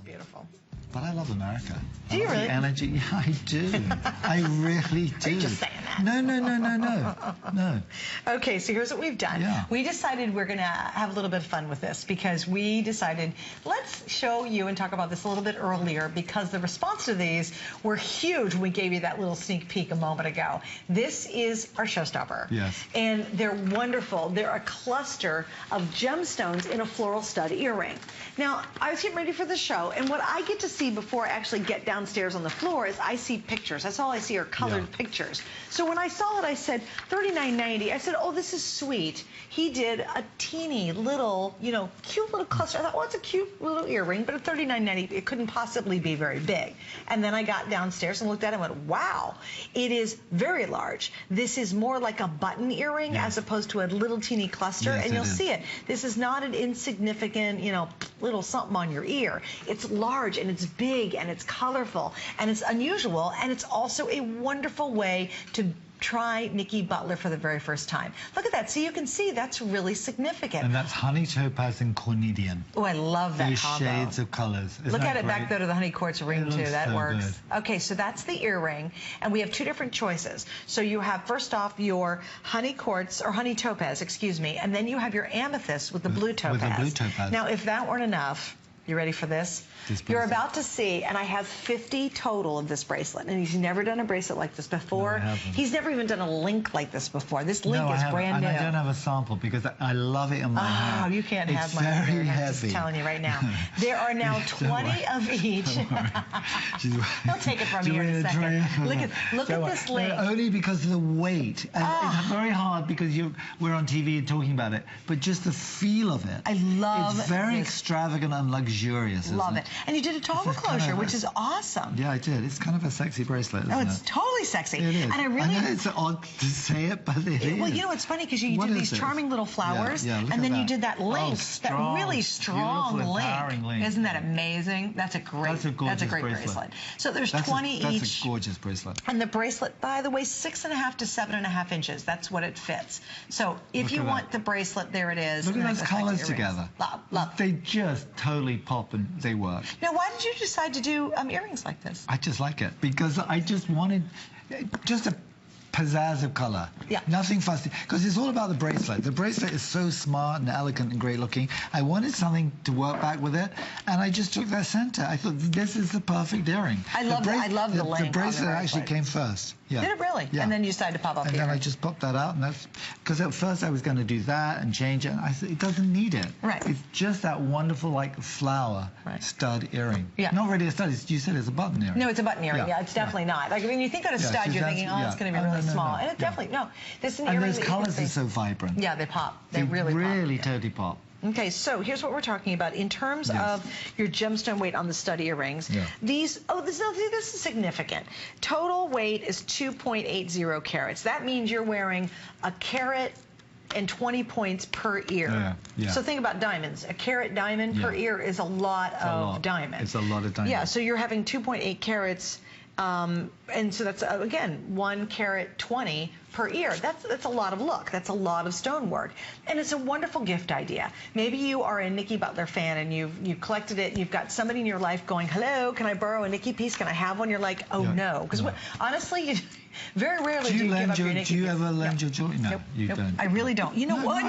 Beautiful. But I love America. Do you really? The energy. Yeah, I do. I really do. Are you just saying that? No. Okay, so here's what we've done. Yeah. We decided we're going to have a little bit of fun with this because we decided let's show you and talk about this a little bit earlier because the response to these were huge when we gave you that little sneak peek a moment ago. This is our showstopper. Yes. And they're wonderful. They're a cluster of gemstones in a floral stud earring. Now, I was getting ready for the show, and what I get to see before I actually get downstairs on the floor is I see pictures. That's all I see are colored pictures. So when I saw it, I said, $39.90. I said, oh, this is sweet. He did a teeny little, you know, cute little cluster. I thought, well, it's a cute little earring, but at $39.90, it couldn't possibly be very big. And then I got downstairs and looked at it and went, wow, it is very large. This is more like a button earring as opposed to a little teeny cluster, and you'll see it. This is not an insignificant, you know, little something on your ear. It's large and it's big and it's colorful and it's unusual, and it's also a wonderful way to try Nicky Butler for the very first time. Look at that. So you can see that's really significant. And that's honey topaz and cornelian. Oh, I love that combo. These shades of colors. Look at it back there to the honey quartz ring too. That works. Good. Okay, so that's the earring, and we have two different choices. So you have first off your honey quartz or honey topaz, excuse me, and then you have your amethyst with the blue topaz. With the blue topaz. Now, if that weren't enough, you ready for this? You're about to see, and I have 50 total of this bracelet, and he's never done a bracelet like this before. No, I haven't. He's never even done a link like this before. This link is brand new. And I don't have a sample because I love it in my hand. Oh, you can't have my hair. It's very I'm heavy. just telling you right now. There are now 20 of each. He'll take it from you in a second. Look at this link. Only because of the weight. And it's very hard because we're on TV talking about it, but just the feel of it. I love it. It's very this. extravagant and luxurious. Love it. And you did a toggle closure, which is awesome. Yeah, I did. It's kind of a sexy bracelet, isn't it? It's totally sexy. It is. And I really... I know it's odd to say it, but it is. Well, you know, it's funny because you did these charming little flowers, and then you did that link, that really strong link. Isn't that amazing? That's a great bracelet. So there's 20 each. That's a gorgeous bracelet. And the bracelet, by the way, 6.5 to 7.5 inches. That's what it fits. So if you want the bracelet, there it is. Look at those colors together. Love. They just totally pop and they work. Now, why did you decide to do earrings like this? I just like it because I just wanted just a pizzazz of color. Yeah. Nothing fussy. Because it's all about the bracelet. The bracelet is so smart and elegant and great looking. I wanted something to work back with it, and I just took that center. I thought this is the perfect earring. I love the link. The bracelet actually came first. Yeah. Did it really? Yeah. And then you decided to pop up and the then earring. I just popped that out, and that's because at first I was going to do that and change it. And I said it doesn't need it. Right. It's just that wonderful like flower stud earring. Yeah. Not really a stud. You said it's a button earring. No, it's a button earring. Yeah, it's definitely not. Like when you think of a stud, you're thinking, oh, it's going to be really small, and it definitely This is an earring. And those colors are so vibrant. Yeah, they pop. They really pop. Totally pop. Okay, so here's what we're talking about in terms of your gemstone weight on the stud earrings. Yeah. This is significant. Total weight is 2.80 carats. That means you're wearing a carat and 20 points per ear. Yeah. So think about diamonds. A carat diamond per ear is a lot of diamonds. It's a lot of diamonds. Yeah, so you're having 2.8 carats. And so that's, again, 1 carat 20 per ear. That's a lot of look. That's a lot of stonework. And it's a wonderful gift idea. Maybe you are a Nicky Butler fan and you've collected it and you've got somebody in your life going, hello, can I borrow a Nicky piece? Can I have one? You're like, oh, no. Because honestly, very rarely do you give up your Nicky piece. Do you ever lend your jewelry? No, you don't. I really don't. You know what?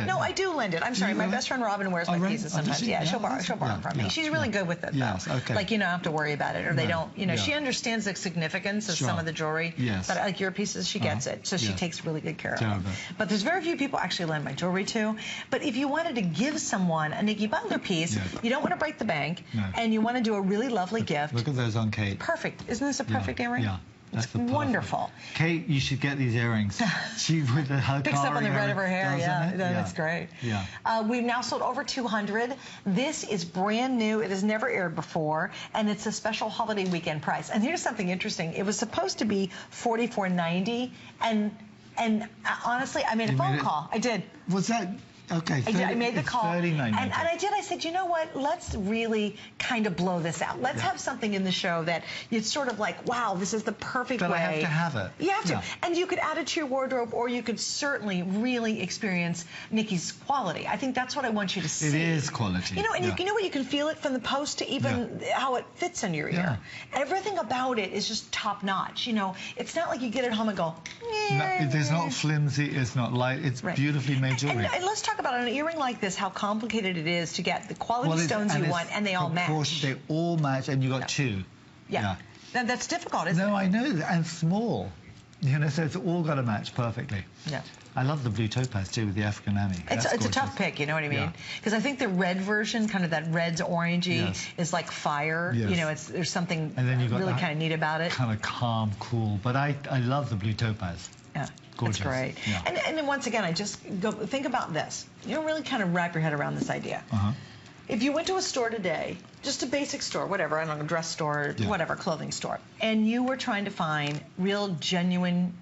No, I do lend it. I'm sorry. My best friend Robin wears my pieces sometimes. Yeah, she'll borrow them from me. She's really good with it, though. Yes, okay. Like, you don't have to worry about it, or they don't, you know, she understands the significance of some of the jewelry. Yes. But like your pieces, she gets it. So she takes really good care of it. But there's very few people actually lend my jewelry to. But if you wanted to give someone a Nicky Butler piece, you don't want to break the bank, and you want to do a really lovely gift. Look at those on Kate. Perfect. Isn't this a perfect earring? Yeah. That's wonderful. Kate, you should get these earrings. She with her picks up on the red of her hair. That's great. Yeah. We've now sold over 200. This is brand new. It has never aired before, and it's a special holiday weekend price. And here's something interesting. It was supposed to be $44.90, and honestly, I made a phone call. I did. Was that Okay, I made the call. $39.90. And I said, you know what? Let's really kind of blow this out. Let's have something in the show that it's sort of like, wow, this is the perfect way. But I have to have it. You have to. And you could add it to your wardrobe, or you could certainly really experience Nicky's quality. I think that's what I want you to see. It is quality. You know, and you know what? You can feel it from the post to even how it fits in your ear. Everything about it is just top notch. You know, it's not like you get it home and go, it's not flimsy, it's not light, it's beautifully made jewelry. And let's talk about an earring like this, how complicated it is to get the quality stones you want, and they all match. They all match, and you got two. Yeah. That's difficult, isn't it? No, I know, and small. You know, so it's all got to match perfectly. Yeah. I love the blue topaz too with the African Ami. It's a tough pick, you know what I mean? Because I think the red version, kind of that red's orangey, is like fire. You know, there's something really kind of neat about it. Kind of calm, cool. But I love the blue topaz. Yeah. Gorgeous. That's great. Yeah. And then once again, I just go think about this. You know, really kind of wrap your head around this idea. If you went to a store today, just a basic store, whatever, I don't know, a dress store, whatever, clothing store, and you were trying to find real, genuine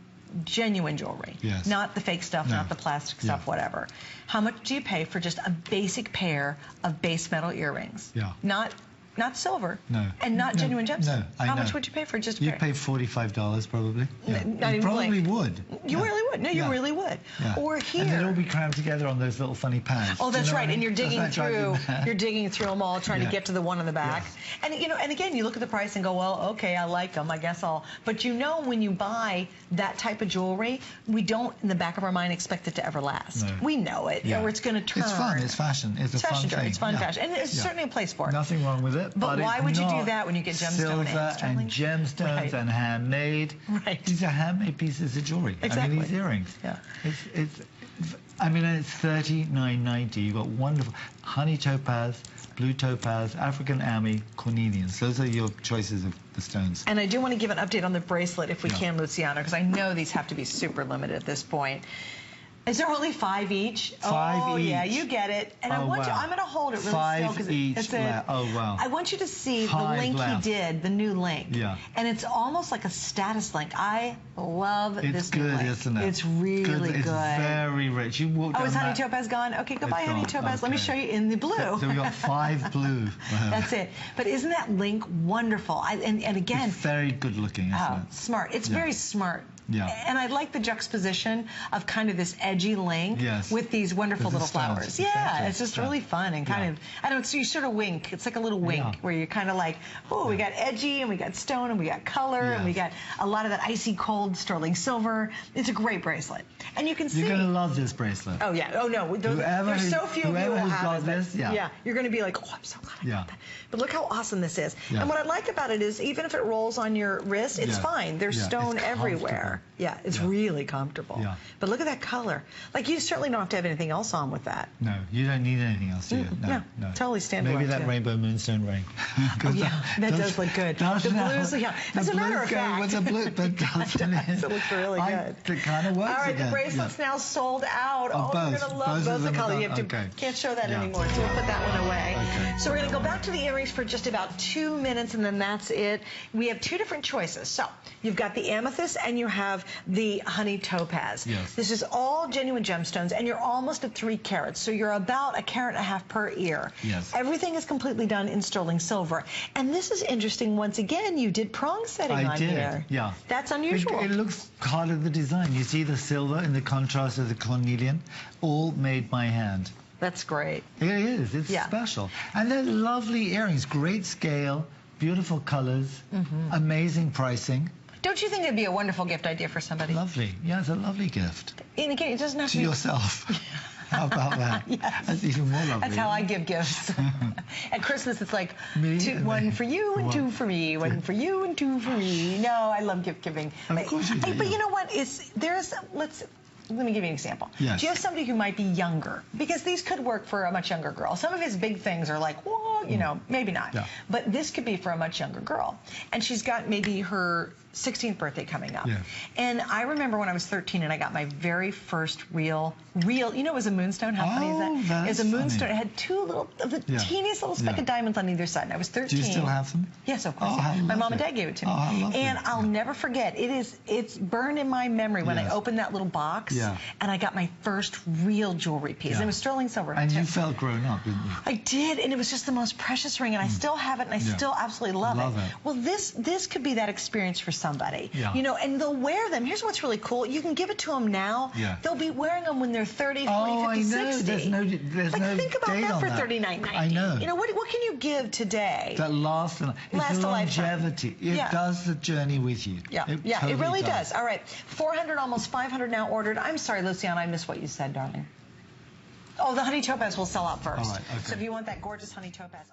jewelry, not the fake stuff, not the plastic stuff, whatever. How much do you pay for just a basic pair of base metal earrings? Not silver, and not genuine gemstones. How much would you pay for just a pair? You'd pay $45 probably. Not you even probably would. You really would. No, you really would. Or here. And they'd all be crammed together on those little funny pads. Oh, that's right. And you're digging through. You're digging through them all, trying to get to the one in the back. And you know, and again, you look at the price and go, well, okay, I like them. I guess I'll. But you know, when you buy that type of jewelry, we don't, in the back of our mind, expect it to ever last. We know it, or it's going to turn. It's fun. It's fashion. It's a fun thing. It's fun fashion, and there's certainly a place for it. Nothing wrong with it. But why would you do that when you get gemstone and gemstones and handmade? These are handmade pieces of jewelry. I mean, these earrings. I mean, it's $39.90. You've got wonderful honey topaz, blue topaz, African Ami, cornelians. Those are your choices of the stones. And I do want to give an update on the bracelet, if we can, Luciano, because I know these have to be super limited at this point. Is there only 5 each? 5 each. Yeah, you get it. And I want you, I'm going to hold it really still. 5 each. Oh, wow. I want you to see the link he did, the new link. And it's almost like a status link. I love this new link. It's good, isn't it? It's really good. It's very rich. You walk down is honey topaz gone? Okay, go buy honey topaz. Let me show you in the blue. So we got 5 blue. That's it. But isn't that link wonderful? And again. It's very good looking, isn't it? Smart. It's very smart. And I like the juxtaposition of kind of this edgy link with these wonderful little flowers. It's just really fun and kind of, I don't know, so you sort of wink. It's like a little wink where you're kind of like, oh, we got edgy and we got stone and we got color and we got a lot of that icy cold sterling silver. It's a great bracelet. And you can see. You're going to love this bracelet. Oh, yeah. Oh, no. There's so few of you who have this. You're going to be like, oh, I'm so glad I got that. But look how awesome this is. And what I like about it is even if it rolls on your wrist, it's fine. There's stone everywhere. Yeah, it's really comfortable. But look at that color. Like, you certainly don't have to have anything else on with that. No, you don't need anything else, do you? No. Totally standalone. Maybe that rainbow moonstone ring. That does look good. The blues, as a matter of fact. With the blue, but doesn't it? It looks really good. It kind of works. All right, the bracelet's now sold out. Oh, you're going to love both the colors. You have to, can't show that anymore, so we'll put that one away. So we're going to go back to the earrings for just about 2 minutes, and then that's it. We have 2 different choices. So you've got the amethyst and you have the honey topaz. This is all genuine gemstones, and you're almost at 3 carats, so you're about 1.5 carats per ear. Everything is completely done in sterling silver. And this is interesting. Once again, you did prong setting on here. That's unusual. It looks part of the design. You see the silver in the contrast of the cornelian, all made by hand. That's great. It is. It's special. And they're lovely earrings. Great scale, beautiful colors, amazing pricing. Don't you think it'd be a wonderful gift idea for somebody? Lovely. Yeah, it's a lovely gift. And again, it doesn't have to be yourself. How about that? That's even more lovely. That's how I give gifts. At Christmas, it's like 1 for you and 2 for me. 1 for you and 2 for me. No, I love gift giving. Of course you do. But you know what? Let me give you an example. Do you have somebody who might be younger? Because these could work for a much younger girl. Some of his big things are like, well, you know, maybe not. But this could be for a much younger girl. And she's got maybe her 16th birthday coming up. And I remember when I was 13 and I got my very first real, you know, it was a moonstone. How funny is that? It was a moonstone. It had 2 little, the teeniest little speck of diamonds on either side. And I was 13. Do you still have them? Yes, of course. My mom and dad gave it to me. And I'll never forget. It's burned in my memory when I opened that little box. Yeah. And I got my first real jewelry piece. It was sterling silver. And you felt grown up, didn't you? I did, and it was just the most precious ring, and I still have it, and I still absolutely love it. Well, this could be that experience for somebody. Yeah. You know, and they'll wear them. Here's what's really cool. You can give it to them now. Yeah. They'll be wearing them when they're 30, 40, 50, 60. There's no think about date that on for that. $39.90. I know. You know, what can you give today? That lasts a longevity. It does the journey with you. Yeah, it really does. All right, 400, almost 500 now ordered. I'm sorry, Luciana, I missed what you said, darling. Oh, the honey topaz will sell out first. All right, okay. So if you want that gorgeous honey topaz.